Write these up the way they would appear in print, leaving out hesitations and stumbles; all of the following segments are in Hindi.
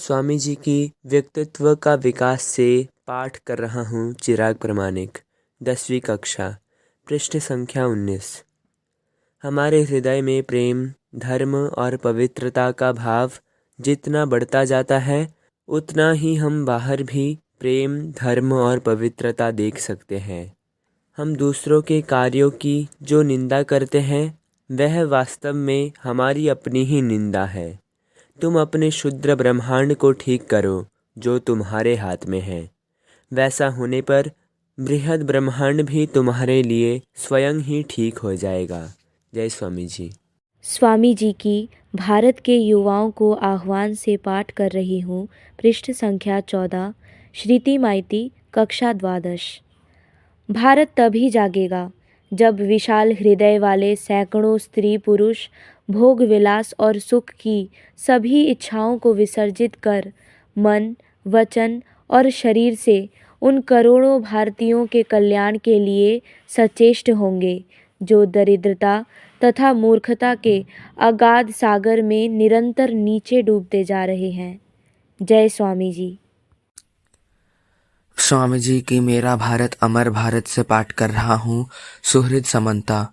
स्वामी जी की व्यक्तित्व का विकास से पाठ कर रहा हूँ। चिराग प्रमाणिक, 10वीं कक्षा, पृष्ठ संख्या 19। हमारे हृदय में प्रेम, धर्म और पवित्रता का भाव जितना बढ़ता जाता है, उतना ही हम बाहर भी प्रेम, धर्म और पवित्रता देख सकते हैं। हम दूसरों के कार्यों की जो निंदा करते हैं, वह वास्तव में हमारी अपनी ही निंदा है। तुम अपने क्षुद्र ब्रह्मांड को ठीक करो जो तुम्हारे हाथ में है। वैसा होने पर बृहद ब्रह्मांड भी तुम्हारे लिए स्वयं ही ठीक हो जाएगा। जय स्वामी जी। स्वामी जी की भारत के युवाओं को आह्वान से पाठ कर रही हूँ। पृष्ठ संख्या 14, श्रुति माइती, कक्षा द्वादश। भारत तभी जागेगा जब विशाल हृदय वाले सैकड़ों स्त्री पुरुष भोग विलास और सुख की सभी इच्छाओं को विसर्जित कर मन, वचन और शरीर से उन करोड़ों भारतीयों के कल्याण के लिए सचेष्ट होंगे जो दरिद्रता तथा मूर्खता के अगाध सागर में निरंतर नीचे डूबते जा रहे हैं। जय स्वामी जी। स्वामी जी की मेरा भारत अमर भारत से पाठ कर रहा हूँ। सुहृद समंता,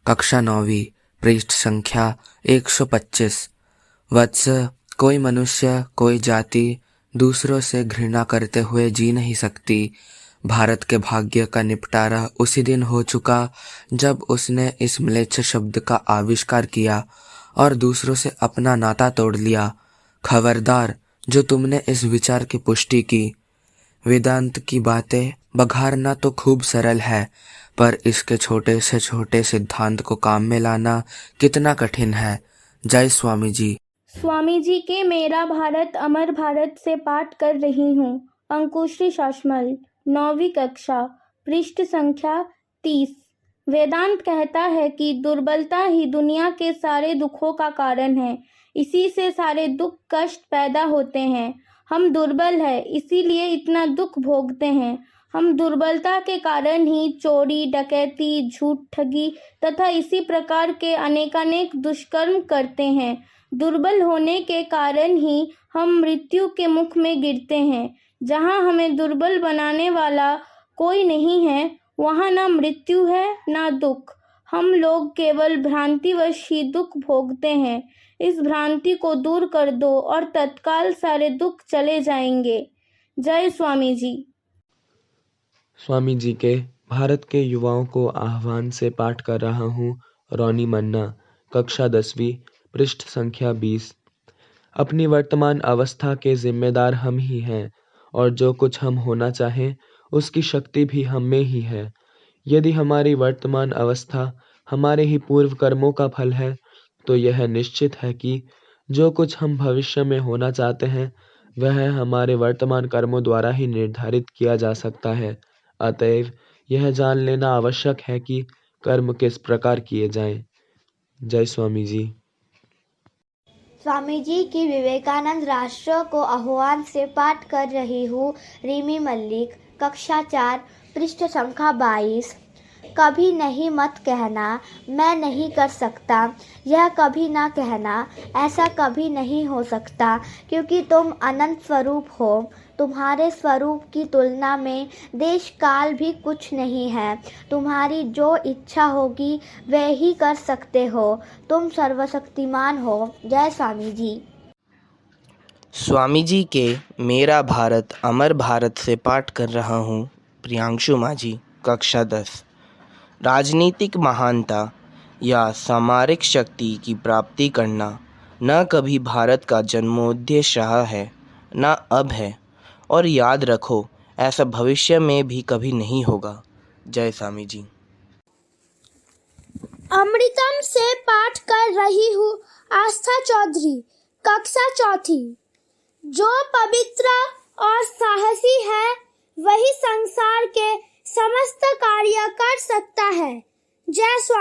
कक्षा 9वीं, पृष्ठ संख्या 125। वत्स, कोई मनुष्य, कोई जाति दूसरों से घृणा करते हुए जी नहीं सकती। भारत के भाग्य का निपटारा उसी दिन हो चुका जब उसने इस म्लेच्छ शब्द का आविष्कार किया और दूसरों से अपना नाता तोड़ लिया। खबरदार जो तुमने इस विचार की पुष्टि की। वेदांत की बातें बघारना तो खूब सरल है, पर इसके छोटे से छोटे सिद्धांत को काम में लाना कितना कठिन है। जय स्वामी जी। स्वामी जी के मेरा भारत अमर भारत से पाठ कर रही हूँ। अंकुश्री शासमल, 9वीं कक्षा, पृष्ठ संख्या 30। वेदांत कहता है कि दुर्बलता ही दुनिया के सारे दुखों का कारण है। इसी से सारे दुख कष्ट पैदा होते हैं। हम दुर्बल हैं, इसीलिए इतना दुख भोगते हैं। हम दुर्बलता के कारण ही चोरी, डकैती, झूठ, ठगी तथा इसी प्रकार के अनेकानेक दुष्कर्म करते हैं। दुर्बल होने के कारण ही हम मृत्यु के मुख में गिरते हैं। जहाँ हमें दुर्बल बनाने वाला कोई नहीं है, वहाँ ना मृत्यु है ना दुख। हम लोग केवल भ्रांतिवश ही दुख भोगते हैं। इस भ्रांति को दूर कर दो और तत्काल सारे दुख चले जाएंगे। जय स्वामी जी। स्वामी जी के भारत के युवाओं को आह्वान से पाठ कर रहा हूँ। रोनी मन्ना, कक्षा 10वीं, पृष्ठ संख्या 20। अपनी वर्तमान अवस्था के जिम्मेदार हम ही हैं और जो कुछ हम होना चाहें उसकी शक्ति भी हम में ही है। यदि हमारी वर्तमान अवस्था हमारे ही पूर्व कर्मों का फल है, तो यह निश्चित है कि जो कुछ हम भविष्य में होना चाहते हैं वह हमारे वर्तमान कर्मों द्वारा ही निर्धारित किया जा सकता है। अतएव यह जान लेना आवश्यक है कि कर्म किस प्रकार किए जाएं। जय स्वामी जी। स्वामी जी की विवेकानंद राष्ट्र को आह्वान से पाठ कर रही हूँ। रिमी मल्लिक, कक्षा 4, पृष्ठ संख्या 22। कभी नहीं मत कहना मैं नहीं कर सकता, यह कभी ना कहना, ऐसा कभी नहीं हो सकता, क्योंकि तुम अनंत स्वरूप हो। तुम्हारे स्वरूप की तुलना में देश काल भी कुछ नहीं है। तुम्हारी जो इच्छा होगी वह ही कर सकते हो। तुम सर्वशक्तिमान हो। जय स्वामी जी। स्वामी जी के मेरा भारत अमर भारत से पाठ कर रहा हूँ। प्रियांशु माझी, कक्षा 10। राजनीतिक महानता या सामरिक शक्ति की प्राप्ति करना न कभी भारत का जन्मोद्देश्य रहा है, न अब है, और याद रखो ऐसा भविष्य में भी कभी नहीं होगा। जय स्वामी जी। अमृतम से पाठ कर रही हूँ। आस्था चौधरी, कक्षा 4। जो पवित्र और साहसी है वही संसार के समस्त कार्य कर सकता है। जय स्वामी।